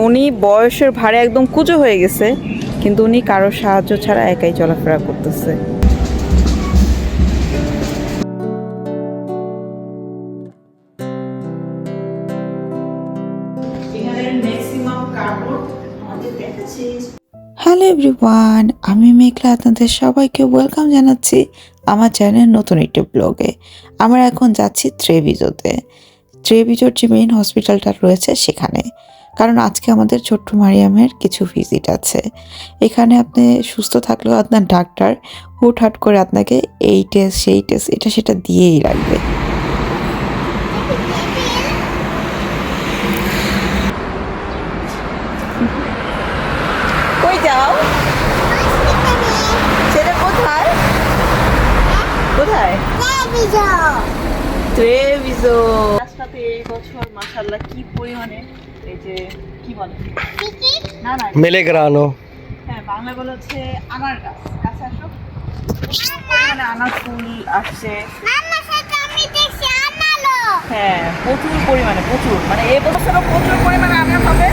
উনি বয়সের ভারে একদম কুঁজো হয়ে গেছে, কিন্তু উনি কারোর সাহায্য ছাড়া একাই চলাফেরা করতেছে। হ্যালো এভরিওয়ান, আমি মেঘলা, আপনাদের সবাইকে ওয়েলকাম জানাচ্ছি আমার চ্যানেল নতুন একটি ব্লগে। আমরা এখন যাচ্ছি ট্রেভিজোতে। ট্রেভিজোর যে মেইন হসপিটালটা রয়েছে সেখানে, কারণ আজকে আমাদের ছোট্ট মারিয়ামের কিছু ভিজিট আছে। এখানে আপনি সুস্থ থাকলেও আপনার ডাক্তার হুটহাট করে আপনাকে এই টেস্ট সেই টেস্ট এটা সেটা দিয়েই রাখবে। কই যাও? সেটা কোথায়? কোথায়? ট্রেভিজো। রাস্তাতে এই বছর মাশাআল্লাহ কি পরিমাণে এই যে কি বলে না না মেলেগ্রানো, হ্যাঁ বাংলা বলে হচ্ছে আনার গাছ, গাছে আসো পরিমাণে আনার ফুল আসছে। হ্যাঁ প্রচুর পরিমাণে, প্রচুর মানে এই বছরও প্রচুর পরিমাণে আনার হবে।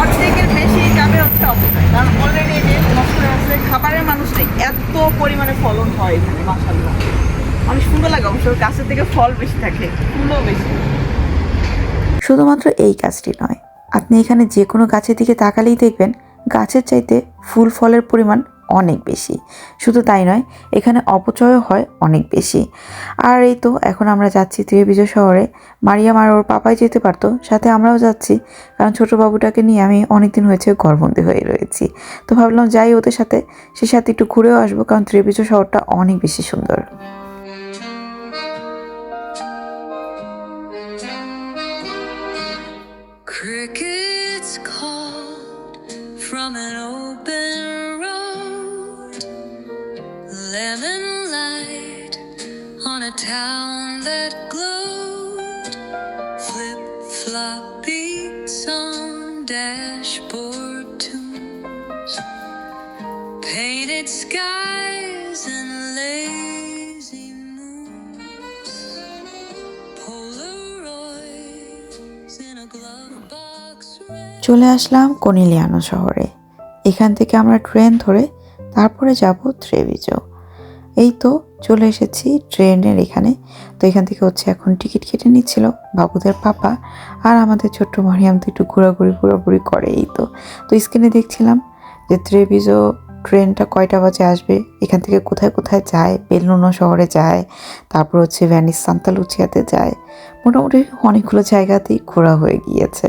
অর্ধেকের বেশি যাবে হচ্ছে অবস্থায়, কারণ অলরেডি যে নষ্ট হয়ে আছে, খাবারের মানুষ নেই, এত পরিমাণে ফলন হয় এখানে মাশাআল্লাহ। অনেক সুন্দর লাগে অবশ্য, গাছের থেকে ফল বেশি থাকে, ফুলও বেশি। শুধুমাত্র এই গাছটি নয়, আপনি এখানে যে কোনো গাছের দিকে তাকালেই দেখবেন গাছের চাইতে ফুল ফলের পরিমাণ অনেক বেশি। শুধু তাই নয়, এখানে অপচয়ও হয় অনেক বেশি। আর এই তো এখন আমরা যাচ্ছি ট্রেভিজো শহরে। মারিয়াম আর ওর পাপাই যেতে পারতো, সাথে আমরাও যাচ্ছি, কারণ ছোটো বাবুটাকে নিয়ে আমি অনেকদিন হয়েছে ঘরবন্দি হয়ে রয়েছি। তো ভাবলাম যাই ওদের সাথে, সে সাথে একটু ঘুরেও আসবো, কারণ ট্রেভিজো শহরটা অনেক বেশি সুন্দর। Crickets call from an open road, lemon light on a town that glowed, flip-flop beats on dashboard tunes, painted skies and lazy moons, Polaroids in a glove box red. চলে আসলাম কনিলিয়ানো শহরে। এখান থেকে আমরা ট্রেন ধরে তারপরে যাব ট্রেভিজো। এই তো চলে এসেছি ট্রেনের এখানে। তো এখান থেকে হচ্ছে এখন টিকিট কেটে নিচ্ছিল বাবুদের পাপা, আর আমাদের ছোট্ট মারিয়াম তো একটু ঘোরাঘুরি করে। এই তো স্ক্রিনে দেখছিলাম যে ট্রেভিজো ট্রেনটা কয়টা বাজে আসবে, এখান থেকে কোথায় কোথায় যায়, বেলুনো শহরে যায়, তারপর হচ্ছে ভ্যানিস সান্তা লুচিয়াতে যায়। মোটামুটি অনেকগুলো জায়গাতেই ঘোরা হয়ে গিয়েছে।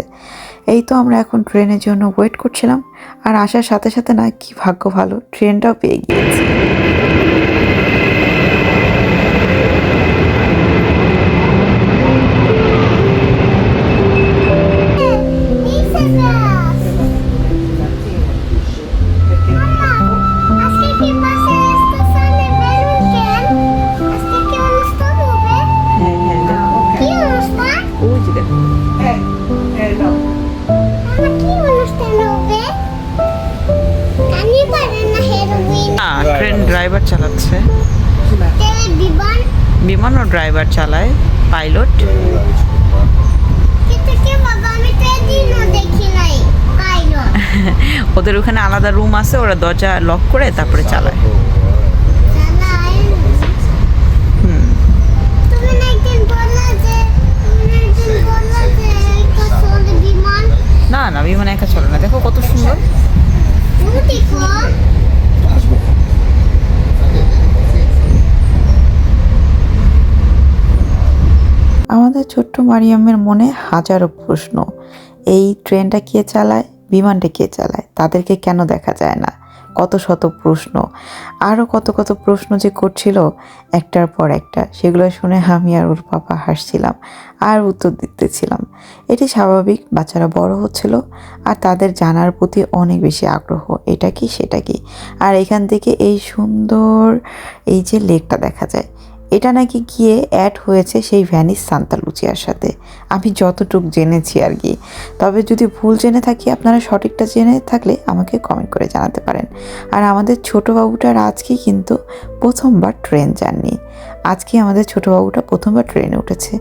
এই তো আমরা এখন ট্রেনের জন্য ওয়েট করছিলাম, আর আসার সাথে সাথে না কি ভাগ্য ভালো, ট্রেনটাও পেয়ে গিয়েছি। ট্রেন ড্রাইভার চালাচ্ছে, বিমানও ড্রাইভার চালায়, পাইলট। ওদের ওখানে আলাদা রুম আছে, ওরা দরজা লক করে তারপরে চালায়। না না বিমান একা চলে না, দেখো কত সুন্দর। আমাদের ছোট্ট মারিয়ামের মনে হাজারো প্রশ্ন, এই ট্রেনটা কে চালায়, বিমানটা কে চালায়, তাদেরকে কেন দেখা যায় না, কত শত প্রশ্ন, আরও কত কত প্রশ্ন যে করছিল একটার পর একটা। সেগুলো শুনে আমি আর ওর পাপা হাসছিলাম আর উত্তর দিতেছিলাম। এটি স্বাভাবিক, বাচ্চারা বড় হচ্ছিল আর তাদের জানার প্রতি অনেক বেশি আগ্রহ, এটা কি সেটা কি। আর এখান থেকে এই সুন্দর এই যে লেকটা দেখা যায়, এটা নাকি গিয়ে অ্যাড হয়েছে সেই ভ্যানিস সান্তা লুচিয়ার সাথে, আমি যতটুকু জেনেছি আর কি। তবে যদি ভুল জেনে থাকি, আপনারা সঠিকটা জেনে থাকলে আমাকে কমেন্ট করে জানাতে পারেন। আর আমাদের ছোটো বাবুটার আজকে কিন্তু প্রথমবার ট্রেন জার্নি, আজকে আমাদের ছোট বাবুটা প্রথমবার ট্রেনে উঠেছে।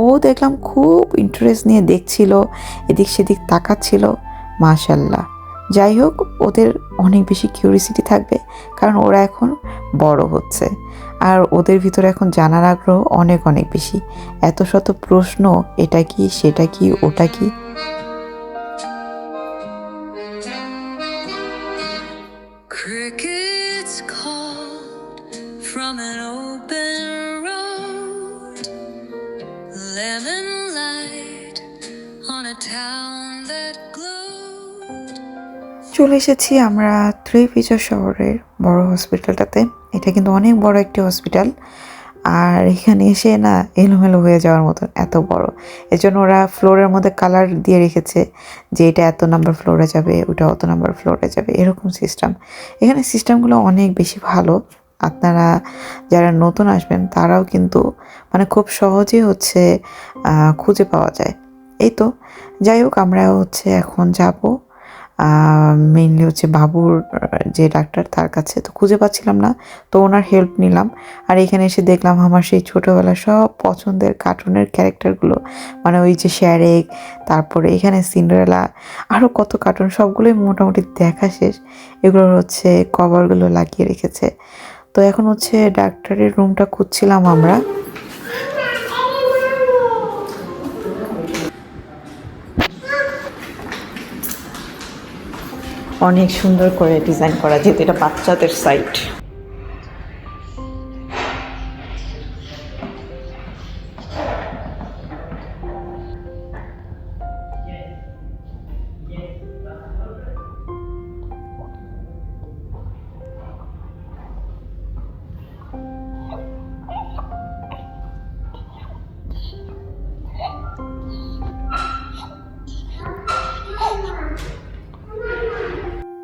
ও দেখলাম খুব ইন্টারেস্ট নিয়ে দেখছিল, এদিক সেদিক তাকাচ্ছিল। মাশাল্লাহ, যাই হোক, ওদের অনেক বেশি কিউরিসিটি থাকবে, কারণ ওরা এখন বড় হচ্ছে আর ওদের ভিতরে এখন জানার আগ্রহ অনেক অনেক বেশি। এত শত প্রশ্ন, এটা কি, সেটা কি, ওটা কি। Crickets call from an open road. Lemon light on a town that glowed. চলে এসেছি আমরা থ্রি ফিচার শহরের বড় হসপিটালটাতে। এটা কিন্তু অনেক বড় একটি হসপিটাল, আর এখানে এসে না এলোমেলো হয়ে যাওয়ার মতন, এত বড়। এজন্য ওরা ফ্লোরের মধ্যে কালার দিয়ে রেখেছে যে এটা এত নাম্বার ফ্লোরে যাবে, ওটা অত নাম্বার ফ্লোরে যাবে, এরকম সিস্টেম। এখানে সিস্টেমগুলো অনেক বেশি ভালো। আপনারা যারা নতুন আসবেন তারাও কিন্তু মানে খুব সহজেই হচ্ছে খুঁজে পাওয়া যায়। এই তো, যাই হোক, আমরা হচ্ছে এখন যাব মেইনলি হচ্ছে বাবুর যে ডাক্তার তার কাছে। তো খুঁজে পাচ্ছিলাম না, তো ওনার হেল্প নিলাম। আর এখানে এসে দেখলাম আমার সেই ছোটোবেলার সব পছন্দের কার্টুনের ক্যারেক্টারগুলো, মানে ওই যে শ্যারেক, তারপরে এখানে সিন্ডারেলা, আরও কত কার্টুন, সবগুলোই মোটামুটি দেখা শেষ। এগুলোর হচ্ছে কভারগুলো লাগিয়ে রেখেছে। তো এখন হচ্ছে ডাক্তারের রুমটা খুঁজছিলাম আমরা। অনেক সুন্দর করে ডিজাইন করা, যেহেতু এটা বাচ্চাদের সাইট।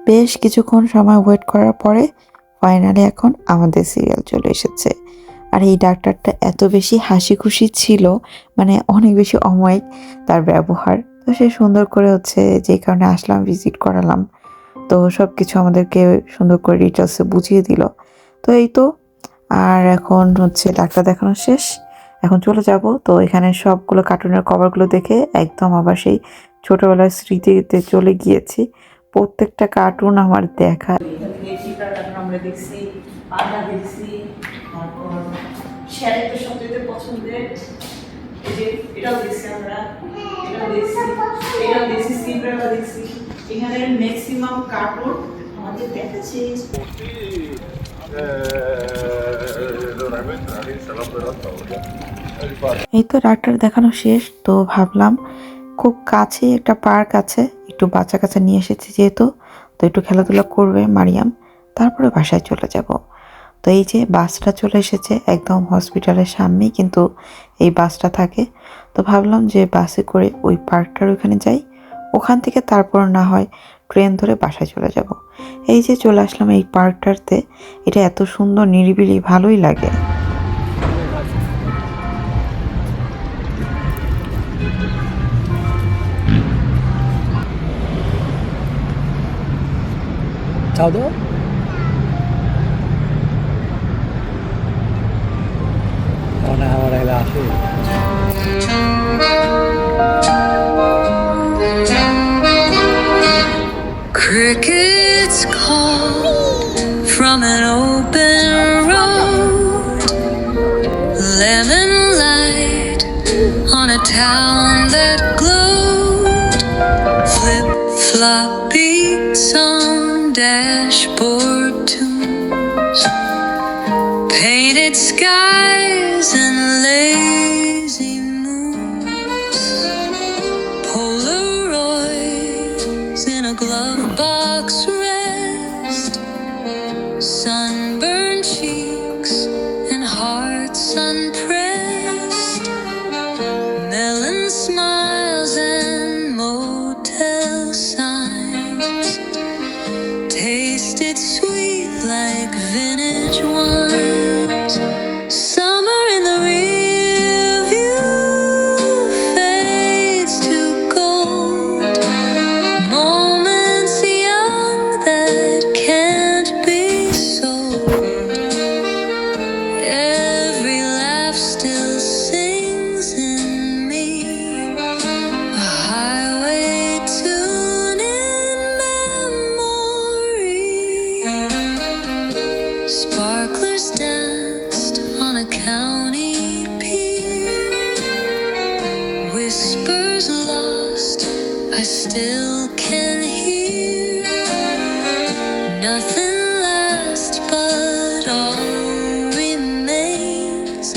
বেশ কিছুক্ষণ সময় ওয়েট করার পরে ফাইনালি এখন আমাদের সিরিয়াল চলে এসেছে। আর এই ডাক্তারটা এত বেশি হাসি খুশি ছিল, মানে অনেক বেশি অমায়িক তার ব্যবহার। তো সে সুন্দর করে হচ্ছে, যে কারণে আসলাম, ভিজিট করালাম। তো সব কিছু আমাদেরকে সুন্দর করে ডিটেলসে বুঝিয়ে দিল। তো এই তো, আর এখন হচ্ছে ডাক্তার দেখানো শেষ, এখন চলে যাব। তো এখানে সবগুলো কার্টুনের কভারগুলো দেখে একদম আবার সেই ছোটবেলার স্মৃতিতে চলে গিয়েছি। প্রত্যেকটা কার্টুন আমার দেখা। আমরা দেখছি, পান্ডা দেখছি, তারপর শ্যারেক তো সবচেয়ে পছন্দের, এই যে এটাও দেখছি আমরা, এটাও দেখছি, এটাও দেখছি, সিন্ডারেলা দেখছি। এখানে ম্যাক্সিমাম কার্টুন আমাদের দেখা শেষ। এই তো ডাক্তার দেখানো শেষ। তো ভাবলাম খুব কাছে একটা পার্ক আছে, একটু বাচ্চা কাচ্চা নিয়ে এসেছি যেহেতু, তো একটু খেলাধুলা করবে মারিয়াম, তারপরে বাসায় চলে যাব। তো এই যে বাসটা চলে এসেছে, একদম হসপিটালের সামনেই কিন্তু এই বাসটা থাকে। তো ভাবলাম যে বাসে করে ওই পার্কটার ওখানে যাই, ওখান থেকে তারপর না হয় ট্রেন ধরে বাসায় চলে যাব। এই যে চলে আসলাম এই পার্কটাতে, এটা এত সুন্দর নিরিবিলি, ভালোই লাগে। chào đỡ con nào ở đây là Crickets call from an open road. Lemon light on a town that glowed. Flip-flop beats on dashboard tunes. Painted skies and lazy moons. Polaroids in a glove box rest. Sunburned cheeks and hearts unpressed. Melon smiles and motel signs. Tasted sweet like vintage wines. Summer in the rear view fades to gold. Moments young that can't be sold. Every still can hear. Nothing lasts, but all remains.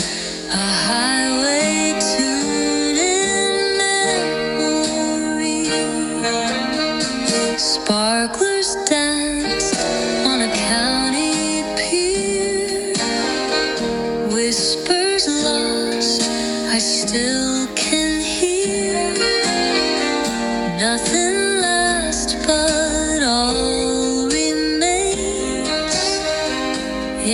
A highway tuned in memory. Sparklers dance on a county pier. Whispers lost, I still can hear. Nothing lasts, but all remains.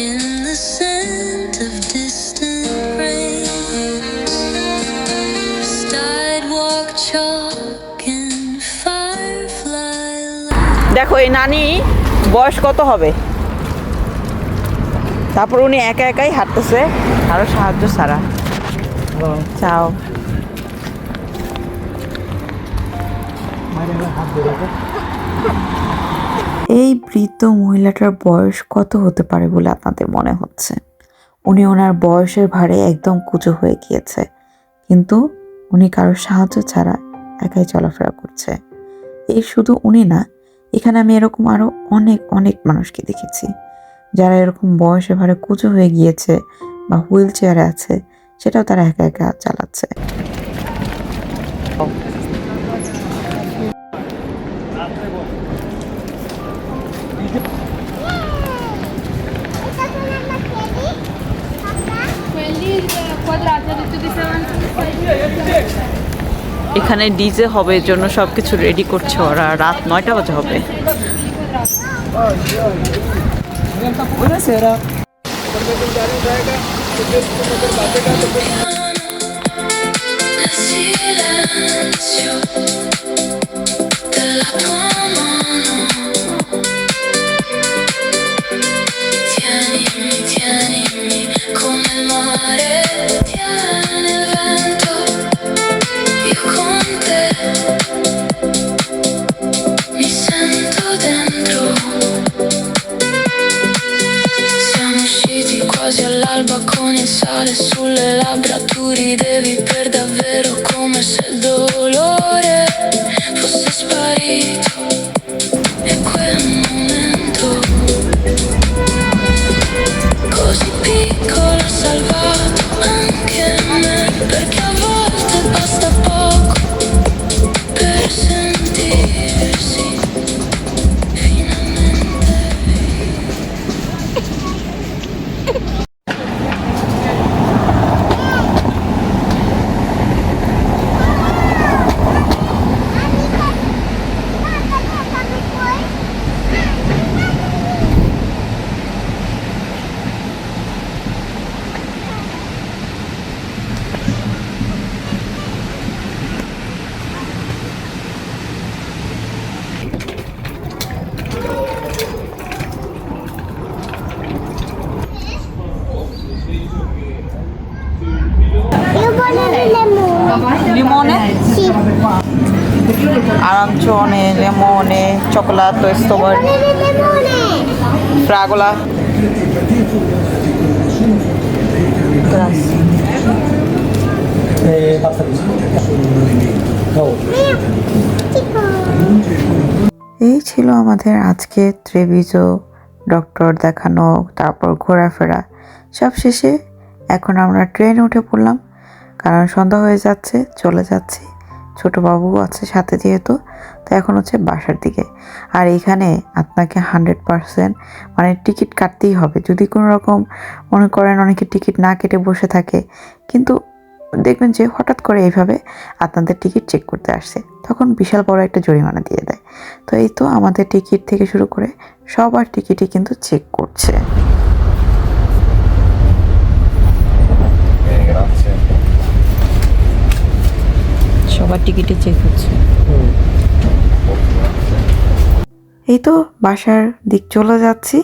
In the scent of distant rain. Sidewalk chalk and firefly light. দেখো এই নানি বয়স কত হবে, তারপর উনি একা একাই হাঁটতেছে কারো সাহায্য ছাড়া। চাও মায়ের হাত ধরে এই বৃদ্ধ মহিলাটার বয়স কত হতে পারে বলে আপনাদের মনে হচ্ছে? উনি ওনার বয়সের ভারে একদম কুঁচো হয়ে গিয়েছে, কিন্তু উনি কারোর সাহায্য ছাড়া একাই চলাফেরা করছে। এই শুধু উনি না, এখানে আমি এরকম আরো অনেক অনেক মানুষকে দেখেছি যারা এরকম বয়সের ভারে কুঁচো হয়ে গিয়েছে বা হুইল চেয়ারে আছে, সেটাও তারা একা একা চালাচ্ছে। এখানে ডিজে হবে, এর জন্য সবকিছু রেডি করছে ওরা। রাত 9টা বাজে হবে। Buonasera. Silenzio della tua mano. Tienimi, tienimi come il mare tiene il vento. Io con te mi sento dentro. Siamo usciti quasi all'alba con il sale sulle labbra. Tu ridevi per davvero come se il dolore fosse sparito. E quel momento così piccolo ha salvato anche me. Perché a volte basta poco per sentirsi finalmente. Limone? Sì. Arancione, limone, cioccolato e strawberry. Fragola. Grazie. Basta così. No. এই ছিল আমাদের আজকে ত্রিভিজো doctor দেখানো, তারপর ঘোরাফেরা সব শেষে এখন আমরা ট্রেনে উঠে পড়লাম, কারণ সন্ধ্যা হয়ে যাচ্ছে, চলে যাচ্ছি। ছোট বাবু আছে সাথে যেহেতু, তো এখন হচ্ছে বাসার দিকে। আর এখানে আপনাকে 100% মানে টিকিট কাটতেই হবে। যদি কোনো রকম মনে করেন অনেকে টিকিট না কেটে বসে থাকে, কিন্তু দেখবেন যে হঠাৎ করে এইভাবে আপনাদের টিকিট চেক করতে আসছে, তখন বিশাল বড় একটা জরিমানা দিয়ে দেয়। তো এই তো আমাদের টিকিট থেকে শুরু করে সবার টিকিটই কিন্তু চেক করছে। সবার টিকিটে চেক হচ্ছে। এই তো বাসার দিক চলে যাচ্ছি।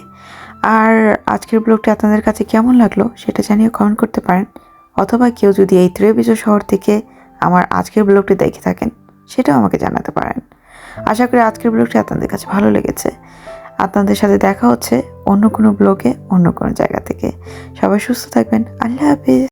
আর আজকের ব্লগটি আপনাদের কাছে কেমন লাগলো সেটা জানিয়ে কমেন্ট করতে পারেন, অথবা কেউ যদি এই ত্রিভিজো শহর থেকে আমার আজকের ব্লগটি দেখে থাকেন সেটাও আমাকে জানাতে পারেন। আশা করি আজকের ব্লগটি আপনাদের কাছে ভালো লেগেছে। আপনাদের সাথে দেখা হচ্ছে অন্য কোনো ব্লগে, অন্য কোনো জায়গা থেকে। সবাই সুস্থ থাকবেন। আল্লাহ হাফিজ।